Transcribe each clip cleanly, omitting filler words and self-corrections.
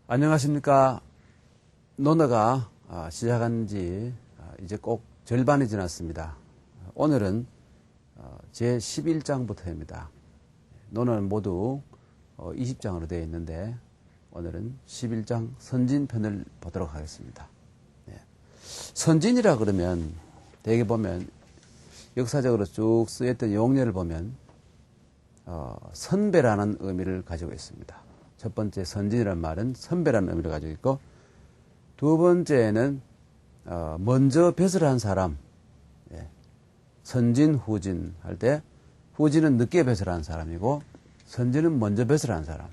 안녕하십니까. 논어가 시작한 지 이제 꼭 절반이 지났습니다. 오늘은 제 11장부터입니다. 논어는 모두 20장으로 되어 있는데 오늘은 11장 선진편을 보도록 하겠습니다. 선진이라 그러면 대개 보면 역사적으로 쭉 쓰였던 용례를 보면 선배라는 의미를 가지고 있습니다. 첫 번째 선진이라는 말은 선배라는 의미를 가지고 있고, 두 번째는 먼저 벼슬 한 사람, 선진 후진 할 때 후진은 늦게 벼슬 한 사람이고 선진은 먼저 벼슬 한 사람,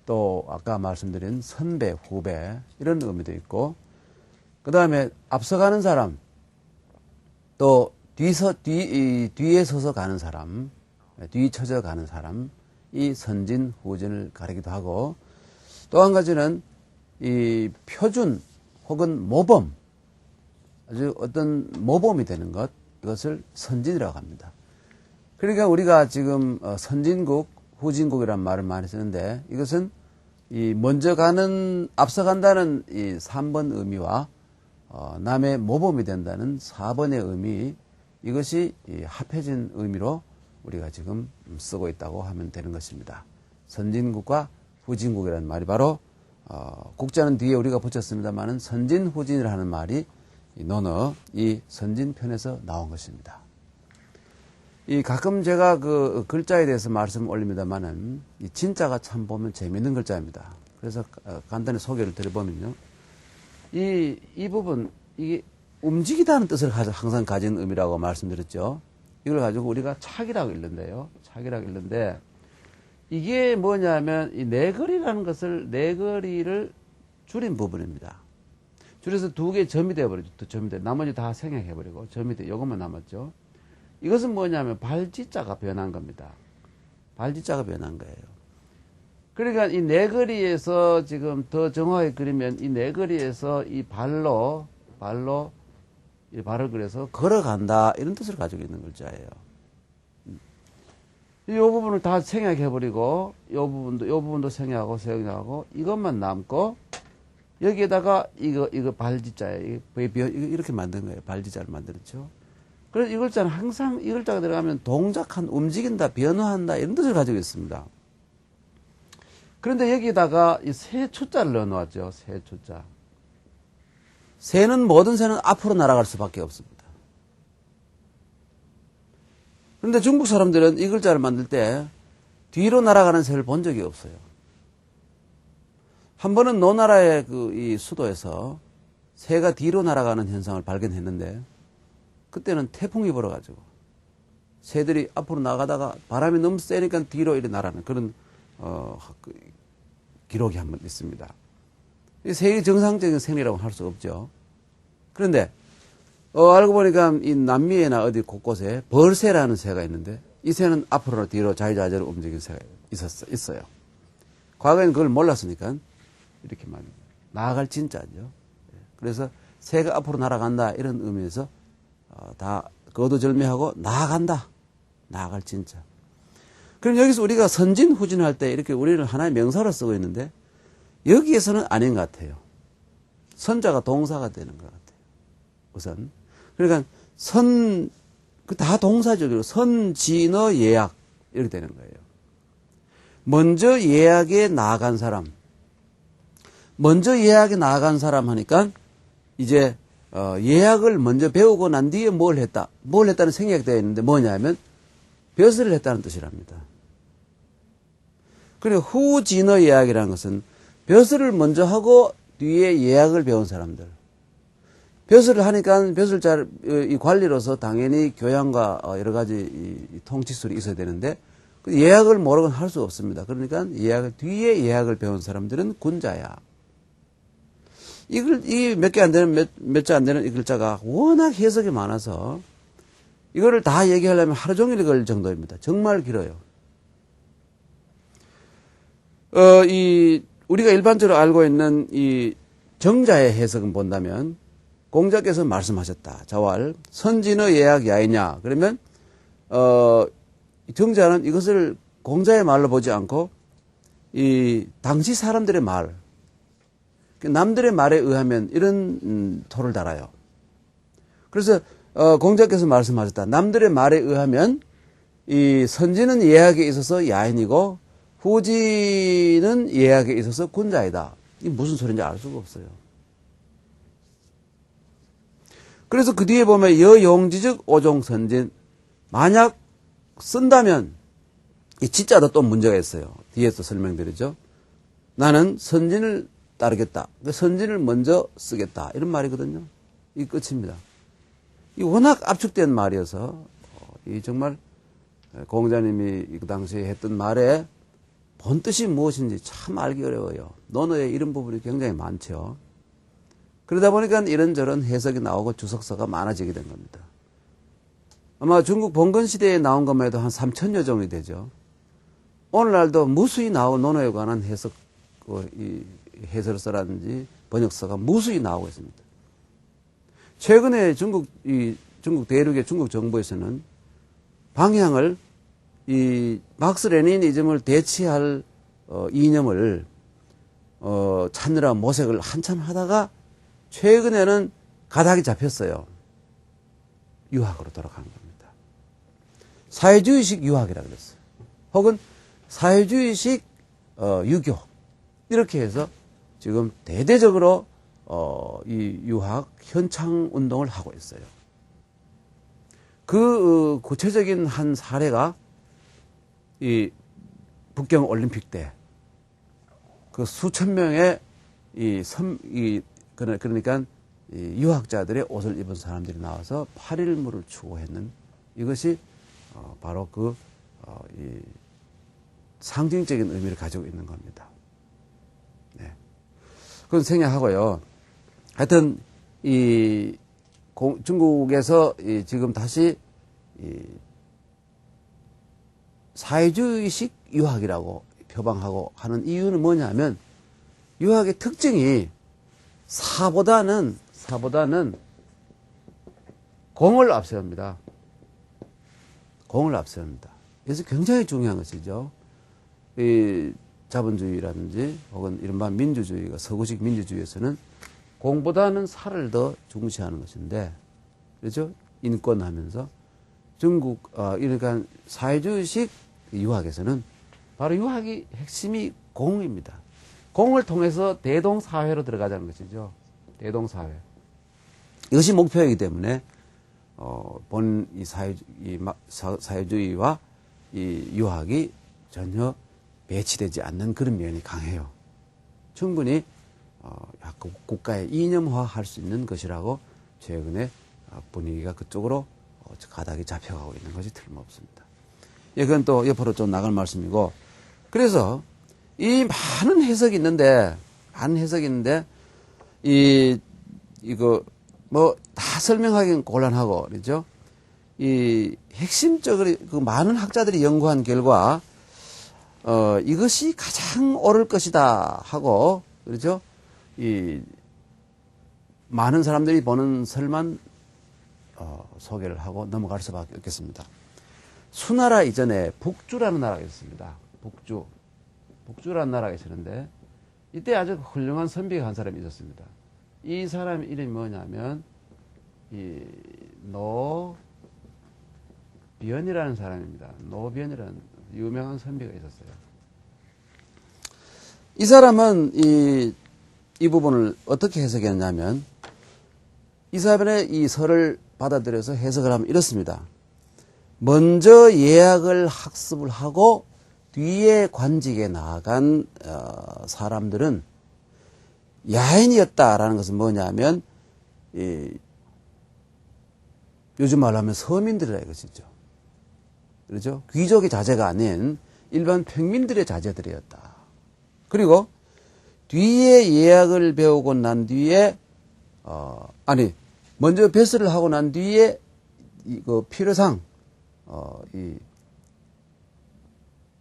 또 아까 말씀드린 선배, 후배 이런 의미도 있고, 그 다음에 앞서가는 사람, 또 뒤에 서서 가는 사람, 뒤처져 가는 사람, 이 선진, 후진을 가리기도 하고, 또 한 가지는 이 표준 혹은 모범, 아주 어떤 모범이 되는 것, 이것을 선진이라고 합니다. 그러니까 우리가 지금 선진국, 후진국이라는 말을 많이 쓰는데, 이것은 이 먼저 가는, 앞서간다는 이 3번 의미와 남의 모범이 된다는 4번의 의미, 이것이 합해진 의미로 우리가 지금 쓰고 있다고 하면 되는 것입니다. 선진국과 후진국이라는 말이 바로 국자는 뒤에 우리가 붙였습니다만은 선진, 후진이라는 하는 말이 이 논어, 이 선진편에서 나온 것입니다. 이 가끔 제가 그 글자에 대해서 말씀을 올립니다만은 이 진짜가 참 보면 재미있는 글자입니다. 그래서 간단히 소개를 드려보면요. 이 부분, 이게 움직이다는 뜻을 항상 가진 의미라고 말씀드렸죠. 이걸 가지고 우리가 착이라고 읽는데요. 착이라고 읽는데, 이게 뭐냐면, 이 내거리라는 것을, 내거리를 줄인 부분입니다. 줄여서 두 개의 점이 되어버리죠. 두 점이 돼. 나머지 다 생략해버리고, 점이 돼. 요것만 남았죠. 이것은 뭐냐면, 발지자가 변한 겁니다. 발지자가 변한 거예요. 그러니까 이 내거리에서 지금 더 정확하게 그리면, 이 내거리에서 이 발로, 이 발을 그려서 걸어간다 이런 뜻을 가지고 있는 글자예요. 이 부분을 다 생략해버리고 이 부분도 생략하고 이것만 남고, 여기에다가 이거 발지자예요. 이렇게 만든 거예요. 발지자를 만들었죠. 그래서 이 글자는 항상 이 글자가 들어가면 동작한, 움직인다, 변화한다 이런 뜻을 가지고 있습니다. 그런데 여기에다가 이 새 초자를 넣어 놓았죠. 새 초자. 새는, 모든 새는 앞으로 날아갈 수밖에 없습니다. 그런데 중국 사람들은 이 글자를 만들 때 뒤로 날아가는 새를 본 적이 없어요. 한 번은 노나라의 이 수도에서 새가 뒤로 날아가는 현상을 발견했는데, 그때는 태풍이 불어가지고 새들이 앞으로 나가다가 바람이 너무 세니까 뒤로 이렇게 날아가는 그런 기록이 한 번 있습니다. 새의 정상적인 생리라고 할 수 없죠. 그런데 알고 보니까 이 남미에나 어디 곳곳에 벌새라는 새가 있는데, 이 새는 앞으로나 뒤로 자유자재로 움직이는 새가 있어요. 과거에는 그걸 몰랐으니까 이렇게 말합니다. 나아갈 진짜죠. 그래서 새가 앞으로 날아간다 이런 의미에서 다 거두절미하고 나아간다, 나아갈 진짜. 그럼 여기서 우리가 선진, 후진 할 때 이렇게 우리는 하나의 명사로 쓰고 있는데, 여기에서는 아닌 것 같아요. 선자가 동사가 되는 것 같아요. 우선. 그러니까 다 동사죠. 선진어 예약 이렇게 되는 거예요. 먼저 예약에 나아간 사람. 먼저 예약에 나아간 사람 하니까 이제 예약을 먼저 배우고 난 뒤에 뭘 했다는 생각이 되어 있는데 뭐냐면 벼슬을 했다는 뜻이랍니다. 그리고 후진어 예약이라는 것은 벼슬을 먼저 하고 뒤에 예약을 배운 사람들. 벼슬을 하니까 벼슬 이 관리로서 당연히 교양과 여러 가지 이 통치술이 있어야 되는데, 예약을 모르고는 할 수 없습니다. 그러니까 뒤에 예약을 배운 사람들은 군자야. 이 몇 개 안 되는, 몇 자 안 되는 이 글자가 워낙 해석이 많아서 이거를 다 얘기하려면 하루 종일 걸릴 정도입니다. 정말 길어요. 우리가 일반적으로 알고 있는 이 정자의 해석은 본다면, 공자께서 말씀하셨다. 자왈 선진의 예약 야이냐. 그러면 정자는 이것을 공자의 말로 보지 않고 이 당시 사람들의 말, 남들의 말에 의하면 이런 토를 달아요. 그래서 공자께서 말씀하셨다. 남들의 말에 의하면 이 선지는 예학에 있어서 야인이고 후지는 예학에 있어서 군자이다. 이게 무슨 소리인지 알 수가 없어요. 그래서 그 뒤에 보면 여용지즉 오종선진, 만약 쓴다면 이 진짜도 또 문제가 있어요. 뒤에서 설명드리죠. 나는 선진을 따르겠다. 선진을 먼저 쓰겠다. 이런 말이거든요. 이 끝입니다. 이 워낙 압축된 말이어서 이 정말 공자님이 그 당시에 했던 말에 본 뜻이 무엇인지 참 알기 어려워요. 논어에 이런 부분이 굉장히 많죠. 그러다 보니까 이런저런 해석이 나오고 주석서가 많아지게 된 겁니다. 아마 중국 봉건 시대에 나온 것만 해도 한 3,000여 종이 되죠. 오늘날도 무수히 나온 논어에 관한 해석, 이 해설서라든지 번역서가 무수히 나오고 있습니다. 최근에 중국 대륙의 중국 정부에서는 방향을 이 막스 레니니즘을 대치할 이념을 찾느라 모색을 한참 하다가 최근에는 가닥이 잡혔어요. 유학으로 돌아가는 겁니다. 사회주의식 유학이라 그랬어요. 혹은 사회주의식 유교, 이렇게 해서 지금 대대적으로 이 유학 현창 운동을 하고 있어요. 그 구체적인 한 사례가 이 북경 올림픽 때 그 수천 명의 그러니까 이 유학자들의 옷을 입은 사람들이 나와서 8.1무를 추구했는, 이것이 바로 이 상징적인 의미를 가지고 있는 겁니다. 네. 그건 생략하고요. 하여튼 중국에서 지금 다시 사회주의식 유학이라고 표방하고 하는 이유는 뭐냐면, 유학의 특징이 사보다는 공을 앞세웁니다. 공을 앞세웁니다. 그래서 굉장히 중요한 것이죠. 이 자본주의라든지 혹은 이른바 민주주의가, 서구식 민주주의에서는 공보다는 사를 더 중시하는 것인데, 그렇죠? 인권하면서 그러니까 사회주의식 유학에서는 바로 유학이 핵심이 공입니다. 공을 통해서 대동사회로 들어가자는 것이죠. 대동사회. 이것이 목표이기 때문에 이 사회주의와 이 유학이 전혀 배치되지 않는 그런 면이 강해요. 충분히 국가의 이념화할 수 있는 것이라고 최근에 분위기가 그쪽으로 가닥이 잡혀가고 있는 것이 틀림없습니다. 예, 그건 또 옆으로 좀 나갈 말씀이고, 그래서 이 많은 해석이 있는데 이거 뭐 다 설명하기는 곤란하고, 그렇죠? 이 핵심적으로 그 많은 학자들이 연구한 결과 이것이 가장 옳을 것이다 하고, 그렇죠? 이 많은 사람들이 보는 설만 소개를 하고 넘어갈 수밖에 없겠습니다. 수나라 이전에 북주라는 나라가 있었습니다. 북주라는 나라가 있었는데, 이때 아주 훌륭한 선비가 한 사람이 있었습니다. 이 사람 이름이 뭐냐면 이 노비연이라는 사람입니다. 노비연이라는 유명한 선비가 있었어요. 이 사람은 이 부분을 어떻게 해석했냐면, 이 사람의 이 설을 받아들여서 해석을 하면 이렇습니다. 먼저 예학을 학습을 하고 뒤에 관직에 나아간 사람들은 야인이었다라는 것은 뭐냐면, 요즘 말로 하면 서민들이라 이것이죠. 그렇죠? 귀족의 자제가 아닌 일반 평민들의 자제들이었다. 그리고 뒤에 예학을 배우고 난 뒤에 먼저 배설을 하고 난 뒤에 그 필요상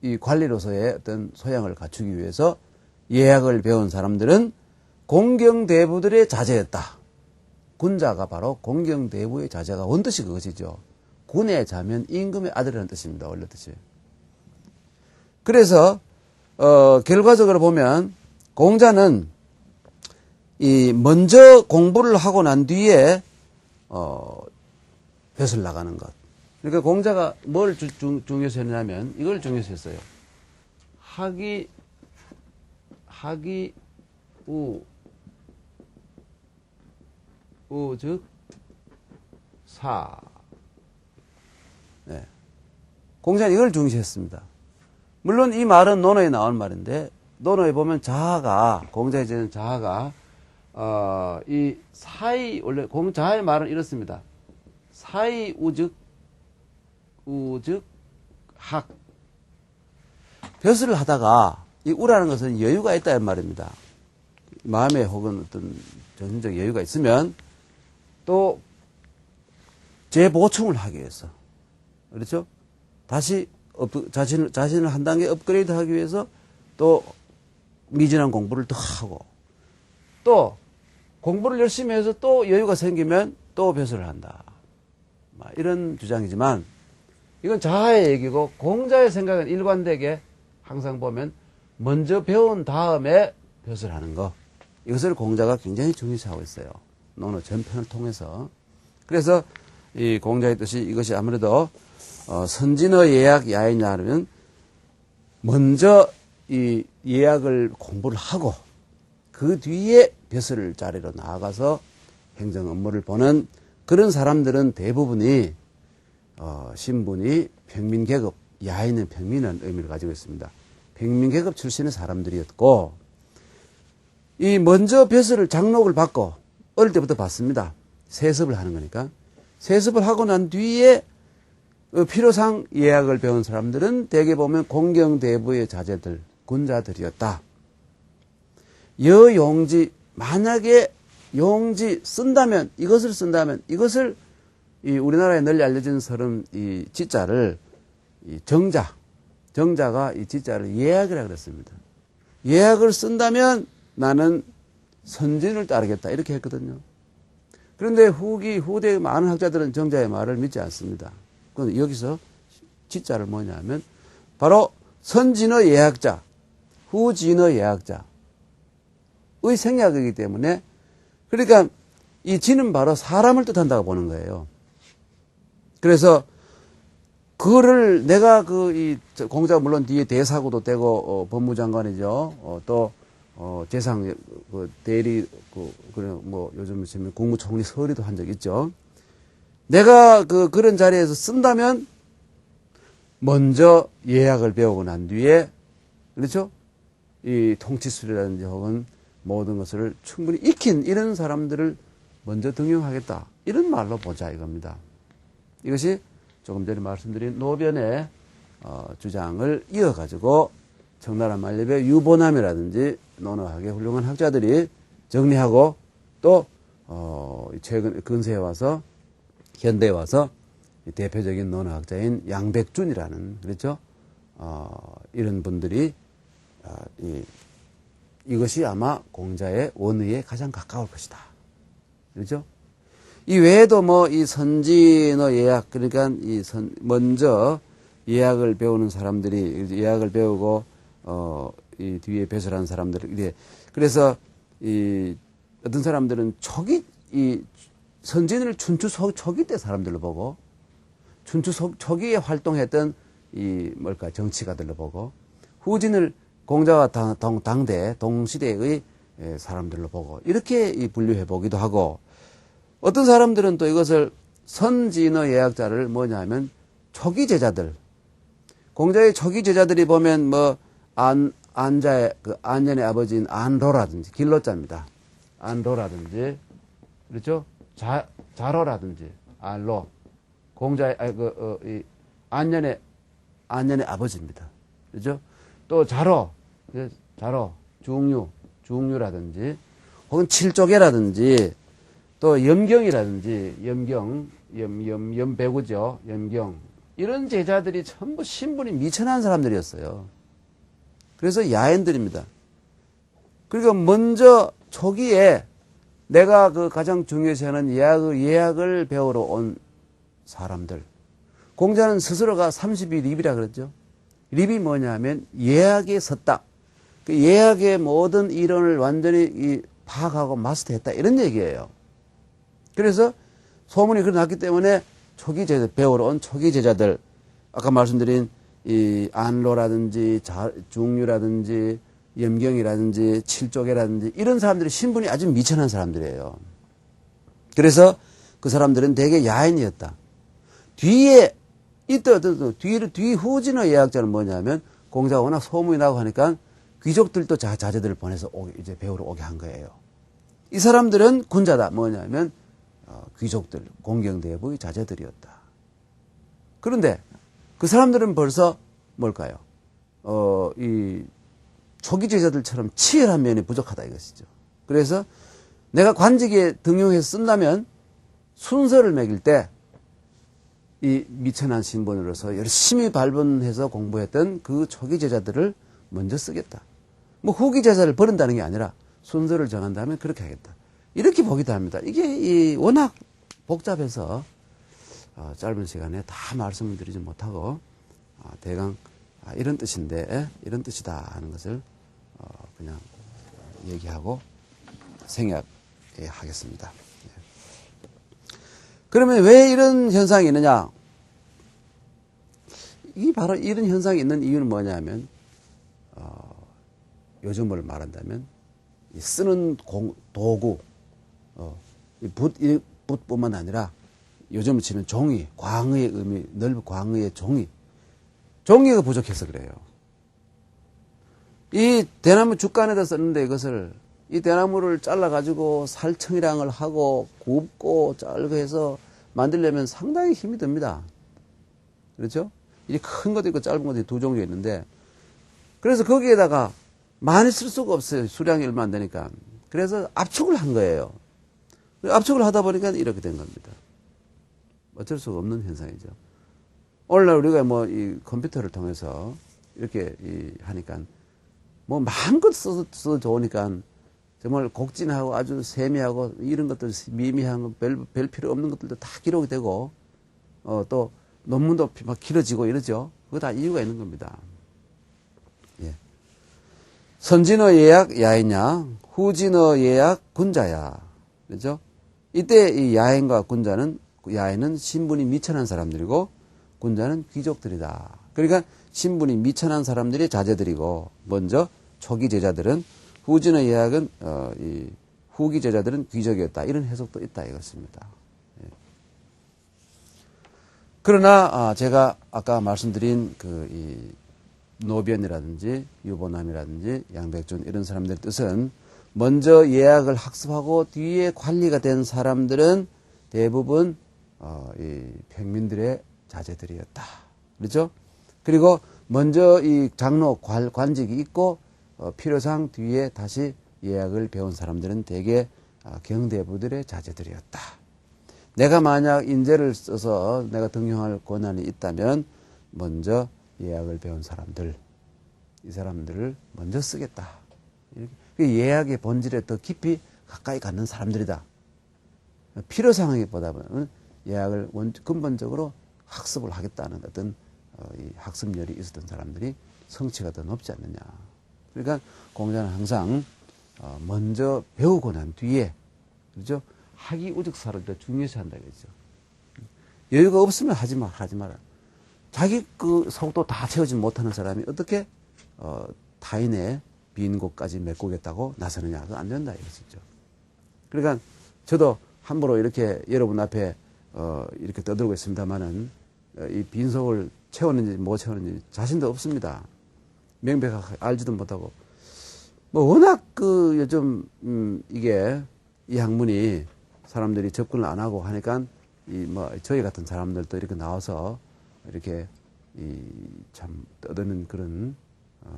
이 관리로서의 어떤 소양을 갖추기 위해서 예학을 배운 사람들은 공경대부들의 자제였다. 군자가 바로 공경대부의 자제가 원뜻이 그것이죠. 군의 자면 임금의 아들이라는 뜻입니다. 원래 뜻이. 그래서 결과적으로 보면 공자는 이 먼저 공부를 하고 난 뒤에 벼슬 나가는 것. 그러니까 공자가 뭘 중요시 했냐면 이걸 중요시 했어요. 즉 사. 네. 공자는 이걸 중시했습니다. 물론 이 말은 논어에 나온 말인데 논어에 보면 자아가 공자의 제는 자아가 이 사이 원래 공자의 말은 이렇습니다. 사이 우즉 학. 벼슬을 하다가 이 우라는 것은 여유가 있다는 말입니다. 마음에 혹은 어떤 정신적 여유가 있으면 또 재보충을 하기 위해서 그렇죠? 다시 자신을 한 단계 업그레이드 하기 위해서 또 미진한 공부를 더 하고 또 공부를 열심히 해서 또 여유가 생기면 또 벼슬을 한다. 이런 주장이지만 이건 자아의 얘기고 공자의 생각은 일관되게 항상 보면 먼저 배운 다음에 벼슬 하는 거. 이것을 공자가 굉장히 중요시하고 있어요. 논어 전편을 통해서. 그래서 이 공자의 뜻이 이것이 아무래도 선진어 예약 야이냐 하면 먼저 이 예약을 공부를 하고 그 뒤에 벼슬 자리로 나아가서 행정 업무를 보는 그런 사람들은 대부분이 신분이 평민계급, 야인은 평민은 의미를 가지고 있습니다. 평민계급 출신의 사람들이었고 이 먼저 벼슬을 장록을 받고 어릴 때부터 받습니다. 세습을 하는 거니까. 세습을 하고 난 뒤에 필요상 예약을 배운 사람들은 대개 보면 공경대부의 자제들, 군자들이었다. 여용지, 만약에 용지 쓴다면, 이것을 이 우리나라에 널리 알려진 서름 이 지자를 이 정자가 이 지자를 예약이라 그랬습니다. 예약을 쓴다면 나는 선진을 따르겠다. 이렇게 했거든요. 그런데 후대 많은 학자들은 정자의 말을 믿지 않습니다. 그런데 여기서 지자를 뭐냐면 바로 선진의 예약자, 후진의 예약자의 생략이기 때문에 그러니까 이 진은 바로 사람을 뜻한다고 보는 거예요. 그래서 그거를 내가 공자가 물론 뒤에 대사고도 되고 법무장관이죠. 또 재상 대리 그래 뭐 요즘 치면 국무총리 서리도 한 적 있죠. 내가 그런 자리에서 쓴다면 먼저 예약을 배우고 난 뒤에 그렇죠? 이 통치술이라든지 혹은 모든 것을 충분히 익힌 이런 사람들을 먼저 등용하겠다. 이런 말로 보자 이겁니다. 이것이 조금 전에 말씀드린 노변의 주장을 이어가지고 청나라 만렙의 유보남이라든지 논어학의 훌륭한 학자들이 정리하고 또 최근 근세에 와서 현대에 와서 대표적인 논어학자인 양백준이라는 그렇죠? 이런 분들이 이것이 아마 공자의 원의에 가장 가까울 것이다. 그렇죠? 이 외에도 이 선진어 예약, 그러니까 먼저 예약을 배우는 사람들이, 예약을 배우고, 이 뒤에 배설하는 사람들, 그래서, 어떤 사람들은 선진을 춘추 초기 때 사람들로 보고, 춘추 초기에 활동했던 정치가들로 보고, 후진을 공자와 당대, 동시대의 사람들로 보고, 이렇게 분류해 보기도 하고, 어떤 사람들은 또 이것을 선진어 예약자를 뭐냐 하면 초기 제자들. 공자의 초기 제자들이 보면 안자의 안전의 아버지인 안로라든지 길로자입니다. 안로라든지 그렇죠? 자로라든지 안로. 공자의 안년의 아버지입니다. 그렇죠? 또 자로 중류라든지 혹은 칠조개라든지 또 염경이라든지 염배구죠. 염경 이런 제자들이 전부 신분이 미천한 사람들이었어요. 그래서 야인들입니다. 그러니까 먼저 초기에 내가 가장 중요시하는 예약을 배우러 온 사람들. 공자는 스스로가 30이 립이라 그랬죠. 립이 뭐냐면 예약에 섰다. 그 예약의 모든 이론을 완전히 파악하고 마스터했다 이런 얘기예요. 그래서 소문이 그러났기 때문에 초기 제자 배우러 온 초기 제자들 아까 말씀드린 이 안로라든지 중류라든지 염경이라든지 칠조계라든지 이런 사람들이 신분이 아주 미천한 사람들이에요. 그래서 그 사람들은 되게 야인이었다. 뒤에 이때 뒤 후진의 예약자는 뭐냐면 공자가 워낙 소문이 나고 하니까 귀족들도 자제들을 보내서 이제 배우러 오게 한 거예요. 이 사람들은 군자다. 뭐냐면 귀족들, 공경대부의 자제들이었다. 그런데 그 사람들은 벌써 뭘까요? 이 초기 제자들처럼 치열한 면이 부족하다 이것이죠. 그래서 내가 관직에 등용해서 쓴다면 순서를 매길 때 이 미천한 신분으로서 열심히 발본해서 공부했던 그 초기 제자들을 먼저 쓰겠다. 뭐 후기 제자를 버린다는 게 아니라 순서를 정한다면 그렇게 하겠다. 이렇게 보기도 합니다. 이게 워낙 복잡해서 짧은 시간에 다 말씀을 드리지 못하고 대강 이런 뜻인데 이런 뜻이다 하는 것을 그냥 얘기하고 생략하겠습니다. 그러면 왜 이런 현상이 있느냐? 이 바로 이런 현상이 있는 이유는 뭐냐면 요즘을 말한다면 쓰는 도구, 붓뿐만 아니라 요즘 치는 종이, 광의의 의미, 넓은 광의의 종이가 부족해서 그래요. 이 대나무 죽간에다 썼는데 이것을 이 대나무를 잘라가지고 살청이랑을 하고 굽고 짤고 해서 만들려면 상당히 힘이 듭니다. 그렇죠? 이게 큰 것도 있고 짧은 것도 두 종류 있는데 그래서 거기에다가 많이 쓸 수가 없어요. 수량이 얼마 안 되니까. 그래서 압축을 한 거예요. 압축을 하다 보니까 이렇게 된 겁니다. 어쩔 수가 없는 현상이죠. 오늘날 우리가 이 컴퓨터를 통해서 이렇게 하니까 마음껏 써도 좋으니까 정말 곡진하고 아주 세미하고 이런 것들 미미한 거 별 필요 없는 것들도 다 기록이 되고 또 논문도 막 길어지고 이러죠. 그거 다 이유가 있는 겁니다. 예. 선진의 예약 야인야, 후진의 예약 군자야. 그렇죠? 이때 이 야인과 군자는 야인은 신분이 미천한 사람들이고 군자는 귀족들이다. 그러니까 신분이 미천한 사람들이 자제들이고 먼저 초기 제자들은 후진의 예약은 이 후기 제자들은 귀족이었다. 이런 해석도 있다 이것입니다. 예. 그러나 제가 아까 말씀드린 이 노변이라든지 유보남이라든지 양백준 이런 사람들의 뜻은 먼저 예약을 학습하고 뒤에 관리가 된 사람들은 대부분 이 평민들의 자제들이었다. 그렇죠? 그리고 먼저 이 장로 관직이 있고 필요상 뒤에 다시 예약을 배운 사람들은 대개 경대부들의 자제들이었다. 내가 만약 인재를 써서 내가 등용할 권한이 있다면 먼저 예약을 배운 사람들, 이 사람들을 먼저 쓰겠다. 예약의 본질에 더 깊이 가까이 갖는 사람들이다. 필요상황보다는 예약을 근본적으로 학습을 하겠다는 어떤 이 학습열이 있었던 사람들이 성취가 더 높지 않느냐. 그러니까 공자는 항상 먼저 배우고 난 뒤에, 그렇죠? 학이 우직사를 더 중요시 한다 그랬죠. 여유가 없으면 하지 마라. 자기 그 속도 다 채우지 못하는 사람이 어떻게 타인의 빈 곳까지 메꾸겠다고 나서느냐. 그거 안 된다 이것이죠. 그러니까 저도 함부로 이렇게 여러분 앞에 이렇게 떠들고 있습니다만은 이 빈속을 채웠는지 못 채웠는지 자신도 없습니다. 명백하게 알지도 못하고 워낙 요즘 이게 이 학문이 사람들이 접근을 안 하고 하니까 저희 같은 사람들도 이렇게 나와서 이렇게 참 떠드는 그런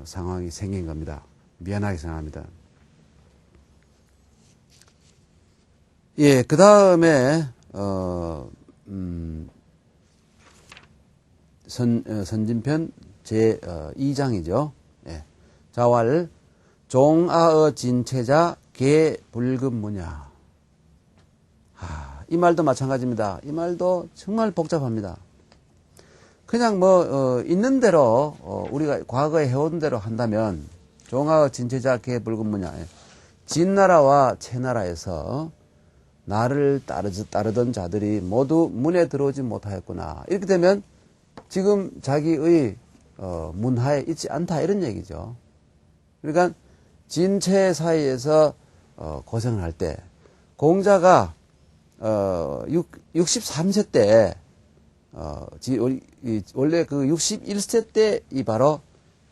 상황이 생긴 겁니다. 미안하게 생각합니다. 예, 그 다음에 선진편 제 2장이죠. 예. 자왈 종아의 진체자 개 불급무냐. 이 말도 마찬가지입니다. 이 말도 정말 복잡합니다. 그냥 있는 대로 우리가 과거에 해온 대로 한다면 종아의 진체자 개 불급무냐. 진나라와 채나라에서 나를 따르던 자들이 모두 문에 들어오지 못하였구나. 이렇게 되면 지금 자기의 문하에 있지 않다 이런 얘기죠. 그러니까 진채 사이에서 고생을 할 때 공자가 63세 때 원래 그 61세 때 이 바로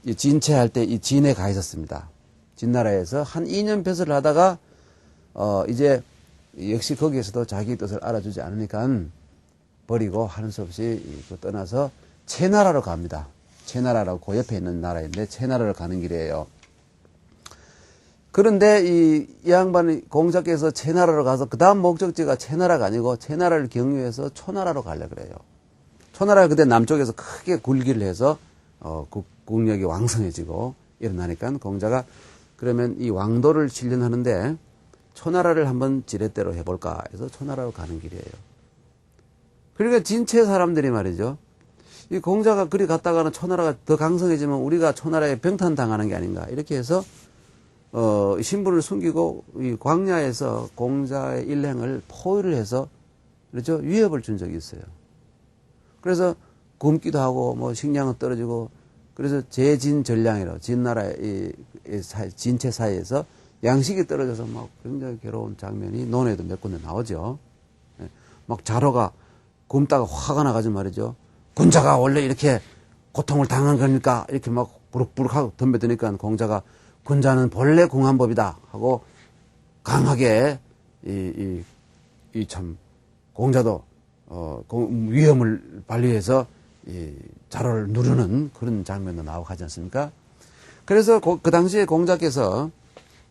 진채할 때 이 진에 가 있었습니다. 진나라에서 한 2년 벼슬을 하다가 이제 역시 거기에서도 자기 뜻을 알아주지 않으니까 버리고 하는 수 없이 떠나서 채나라로 갑니다. 채나라라고 그 옆에 있는 나라인데 채나라로 가는 길이에요. 그런데 이 양반이 공자께서 채나라로 가서 그 다음 목적지가 채나라가 아니고 채나라를 경유해서 초나라로 가려고 그래요. 초나라가 그때 남쪽에서 크게 굴기를 해서 국력이 왕성해지고 일어나니까 공자가 그러면 이 왕도를 실현하는데 초나라를 한번 지렛대로 해볼까 해서 초나라로 가는 길이에요. 그러니까 진채 사람들이 말이죠. 이 공자가 그리 갔다가는 초나라가 더 강성해지면 우리가 초나라에 병탄당하는 게 아닌가 이렇게 해서 신분을 숨기고 이 광야에서 공자의 일행을 포위를 해서 그렇죠 위협을 준 적이 있어요. 그래서 굶기도 하고 뭐 식량은 떨어지고 그래서 재진전량이라고 진나라의 진채 사이에서 양식이 떨어져서 막 굉장히 괴로운 장면이 논에도 몇 군데 나오죠. 막 자로가 굶다가 화가 나가지고 말이죠. 군자가 원래 이렇게 고통을 당한 겁니까? 이렇게 막 부룩부룩 하고 덤벼드니까 공자가 군자는 본래 궁한 법이다 하고 강하게 참 공자도 위험을 발휘해서 자로를 누르는 그런 장면도 나오고 하지 않습니까? 그래서 그 당시에 공자께서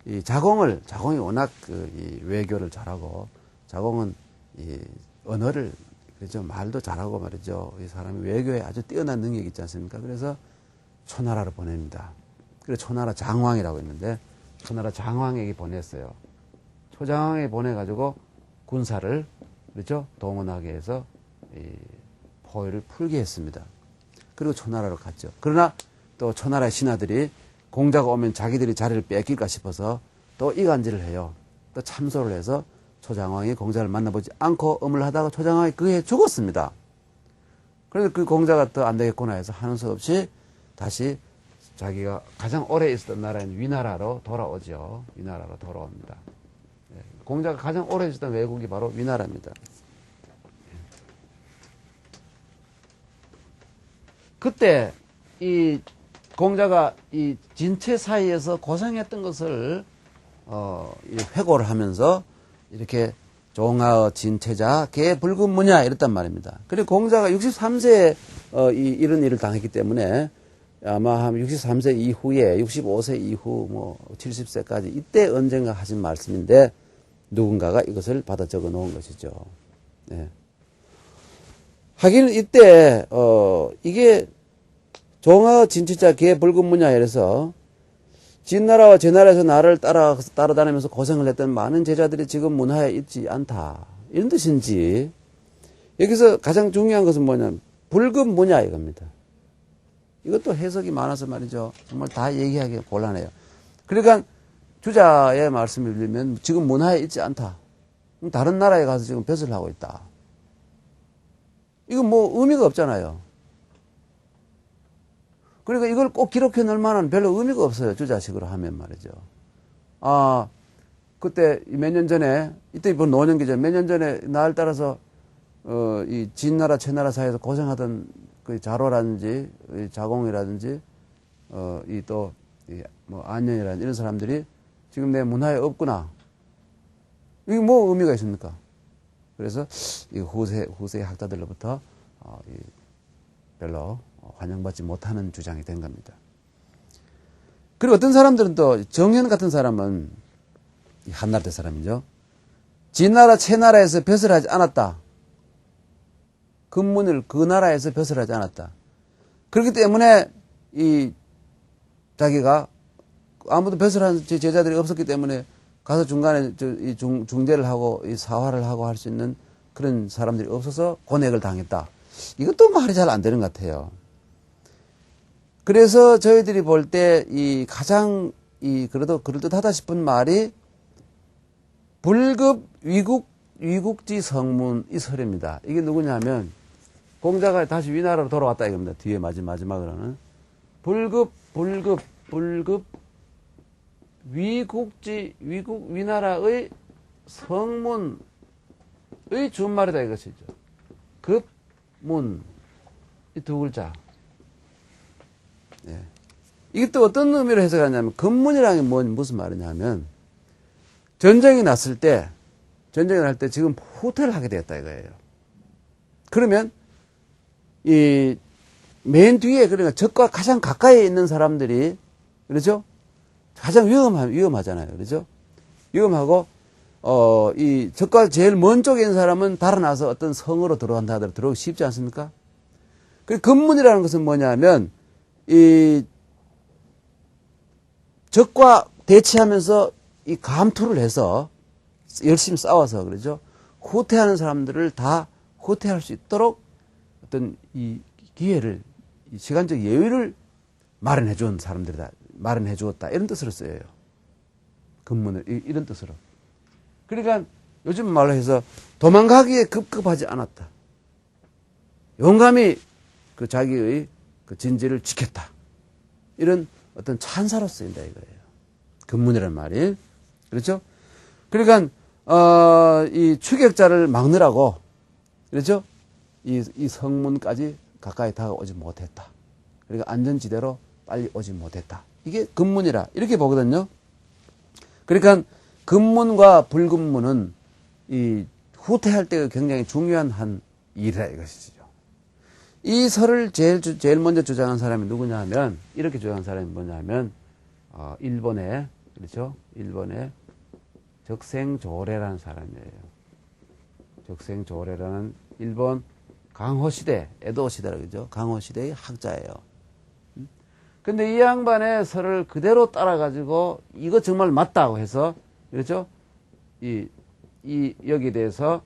이 자공이 워낙 이 외교를 잘하고 자공은 이 언어를 그렇죠 말도 잘하고 말이죠 이 사람이 외교에 아주 뛰어난 능력이 있지 않습니까? 그래서 초나라로 보냅니다. 그래서 초나라 장왕이라고 있는데 초나라 장왕에게 보냈어요. 초장왕에 보내가지고 군사를 그렇죠 동원하게 해서 이 포위를 풀게 했습니다. 그리고 초나라로 갔죠. 그러나 또 초나라의 신하들이 공자가 오면 자기들이 자리를 뺏길까 싶어서 또 이간질을 해요. 또 참소를 해서 초장왕이 공자를 만나보지 않고 음을하다가 초장왕이 그 해에 죽었습니다. 그래서 그 공자가 더 안 되겠구나 해서 하는 수 없이 다시 자기가 가장 오래 있었던 나라인 위나라로 돌아오죠. 위나라로 돌아옵니다. 공자가 가장 오래 있었던 외국이 바로 위나라입니다. 그때 이 공자가 이 진채 사이에서 고생했던 것을 회고를 하면서 이렇게 종하어 진채자 개 붉은 무냐 이랬단 말입니다. 그리고 공자가 63세에 이런 일을 당했기 때문에 아마 한 63세 이후에 65세 이후 뭐 70세까지 이때 언젠가 하신 말씀인데 누군가가 이것을 받아 적어 놓은 것이죠. 네. 하기는 이때 이게 종하어 진채자 개 붉은 무냐 이래서 진나라와 제나라에서 나를 따라다니면서 고생을 했던 많은 제자들이 지금 문화에 있지 않다. 이런 뜻인지, 여기서 가장 중요한 것은 뭐냐면, 붉은 무냐 이겁니다. 이것도 해석이 많아서 말이죠. 정말 다 얘기하기 곤란해요. 그러니까, 주자의 말씀을 빌리면, 지금 문화에 있지 않다. 다른 나라에 가서 지금 벼슬을 하고 있다. 이건 뭐 의미가 없잖아요. 그러니까 이걸 꼭 기록해 놓을 만한 별로 의미가 없어요. 주자식으로 하면 말이죠. 그때 몇 년 전에, 이때 뭐 노년기죠. 몇 년 전에 날 따라서, 이 진나라, 채나라 사이에서 고생하던 그 자로라든지, 자공이라든지, 뭐 안녕이라든지 이런 사람들이 지금 내 문화에 없구나. 이게 뭐 의미가 있습니까? 그래서 이 후세 학자들로부터, 별로 환영받지 못하는 주장이 된 겁니다. 그리고 어떤 사람들은 또 정현 같은 사람은 한나라 사람이죠. 진나라 채나라에서 벼슬하지 않았다. 근문을 그 나라에서 벼슬하지 않았다. 그렇기 때문에 이 자기가 아무도 벼슬한 제자들이 없었기 때문에 가서 중간에 중재를 하고 이 사화를 하고 할 수 있는 그런 사람들이 없어서 고뇌를 당했다. 이것도 말이 잘 안 되는 것 같아요. 그래서 저희들이 볼 때 이 가장 그래도 그럴듯하다 싶은 말이 불급 위국지 성문 이 설입니다. 이게 누구냐면 공자가 다시 위나라로 돌아왔다 이겁니다. 뒤에 마지막으로는 불급 위나라의 성문의 준말이다 이것이죠. 급문 이 두 글자. 예. 이게 또 어떤 의미로 해석하냐면 급문이라는 게 무슨 말이냐면 전쟁이 났을 때 지금 후퇴를 하게 되었다 이거예요. 그러면 이 맨 뒤에 그러니까 적과 가장 가까이 있는 사람들이 그렇죠? 가장 위험하잖아요. 그렇죠? 위험하고 이 적과 제일 먼 쪽에 있는 사람은 달아나서 어떤 성으로 들어간다 하더라도 들어오기 쉽지 않습니까? 그 급문이라는 것은 뭐냐면 이 적과 대치하면서 이 감투를 해서 열심히 싸워서 그러죠. 후퇴하는 사람들을 다 후퇴할 수 있도록 어떤 이 기회를 이 시간적 여유를 마련해 준 사람들이다. 마련해 주었다. 이런 뜻으로 쓰여요. 급문을 이런 뜻으로. 그러니까 요즘 말로 해서 도망가기에 급급하지 않았다. 용감히 그 자기의 그 진지를 지켰다. 이런 어떤 찬사로 쓰인다 이거예요. 급문이라는 말이. 그렇죠? 그러니까 이 추격자를 막느라고 그렇죠? 이 성문까지 가까이 다가오지 못했다. 그러니까 안전지대로 빨리 오지 못했다. 이게 급문이라 이렇게 보거든요. 그러니까 급문과 불급문은 이 후퇴할 때 굉장히 중요한 한 일이라 이것이죠. 이 설을 제일 먼저 주장한 사람이 누구냐 하면 이렇게 주장한 사람이 뭐냐면 일본의 그렇죠? 일본의 적생조례라는 사람이에요. 적생조례라는 일본 강호시대, 에도시대라고 그러죠. 강호시대의 학자예요. 근데 이 양반의 설을 그대로 따라가지고 이거 정말 맞다고 해서 그렇죠? 여기에 대해서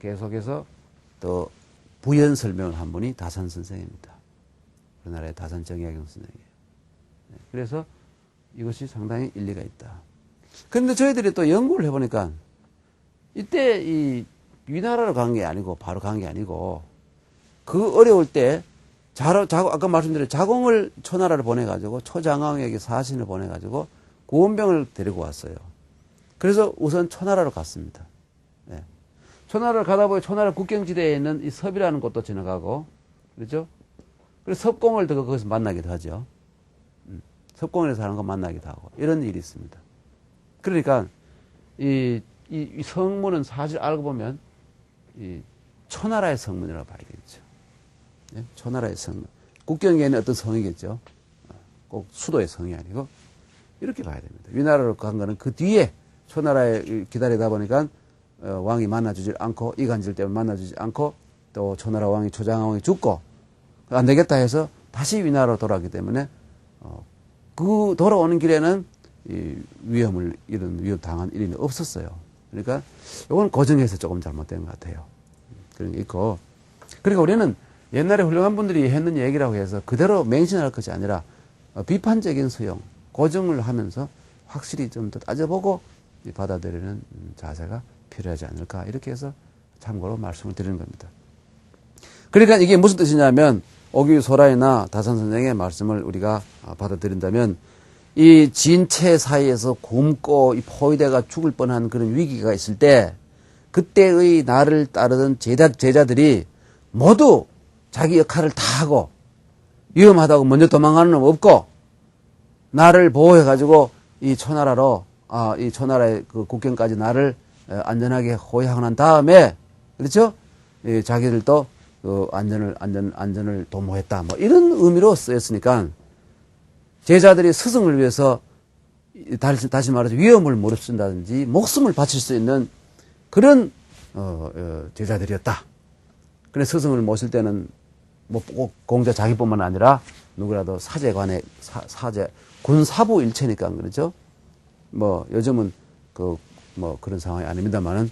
계속해서 또 부연 설명을 한 분이 다산 선생입니다. 우리나라의 다산 정약용 선생이에요. 그래서 이것이 상당히 일리가 있다. 그런데 저희들이 또 연구를 해보니까 이때 이 위나라로 간 게 아니고 바로 간 게 아니고 그 어려울 때 아까 말씀드린 자공을 초나라를 보내가지고 초장왕에게 사신을 보내가지고 구원병을 데리고 왔어요. 그래서 우선 초나라로 갔습니다. 네. 초나라를 가다 보니 초나라 국경지대에 있는 이 섭이라는 곳도 지나가고 그렇죠? 그래서 섭공을 더 거기서 만나기도 하죠. 섭공에서 하는 거 만나기도 하고 이런 일이 있습니다. 그러니까 이 성문은 사실 알고 보면 이 초나라의 성문이라고 봐야 되겠죠. 네? 초나라의 성문. 국경에 있는 어떤 성이겠죠. 꼭 수도의 성이 아니고 이렇게 봐야 됩니다. 위나라로 간 거는 그 뒤에 초나라에 기다리다 보니까 왕이 만나주질 않고 이간질 때문에 만나주지 않고 또 초나라 왕이 초장왕이 죽고 안 되겠다 해서 다시 위나라로 돌아가기 때문에 그 돌아오는 길에는 이 위험 당한 일이 없었어요. 그러니까 이건 고정해서 조금 잘못된 것 같아요. 그런 게 있고. 그러니까 우리는 옛날에 훌륭한 분들이 했는 얘기라고 해서 그대로 맹신할 것이 아니라 비판적인 수용, 고정을 하면서 확실히 좀 더 따져보고 받아들이는 자세가 필요하지 않을까 이렇게 해서 참고로 말씀을 드리는 겁니다. 그러니까 이게 무슨 뜻이냐면 오규 소라이나 다산 선생의 말씀을 우리가 받아들인다면 이 진체 사이에서 굶고 이 포위대가 죽을 뻔한 그런 위기가 있을 때 그때의 나를 따르던 제자들이 모두 자기 역할을 다 하고 위험하다고 먼저 도망가는 놈 없고 나를 보호해가지고 이 초나라로 이 초나라의 그 국경까지 나를 안전하게 호위하고 난 다음에 그렇죠? 자기들도 그 안전을 도모했다. 뭐 이런 의미로 쓰였으니까 제자들이 스승을 위해서 다시 말해서 위험을 무릅쓴다든지 목숨을 바칠 수 있는 그런 제자들이었다. 그래 스승을 모실 때는 뭐 꼭 공자 자기뿐만 아니라 누구라도 사제관의 사제 군사부 일체니까 그렇죠. 뭐 요즘은 뭐 그런 상황이 아닙니다만은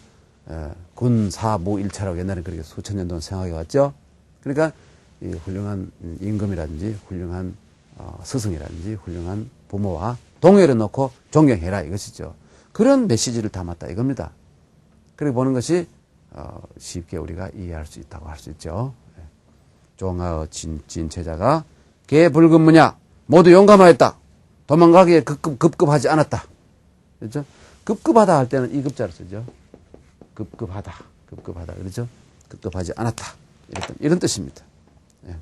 군사부 일체라고 옛날에 그렇게 수천 년 동안 생각해 왔죠. 그러니까 이 훌륭한 임금이라든지 훌륭한 스승이라든지 훌륭한 부모와 동요를 놓고 존경해라 이것이죠. 그런 메시지를 담았다 이겁니다. 그렇게 보는 것이 쉽게 우리가 이해할 수 있다고 할 수 있죠. 종하의 진체자가 개 붉은 무냐 모두 용감하였다. 도망가기에 급급하지 않았다. 그렇죠? 급급하다 할 때는 이 급자를 쓰죠. 급급하다. 그렇죠? 급급하지 않았다. 이런 뜻입니다. 예.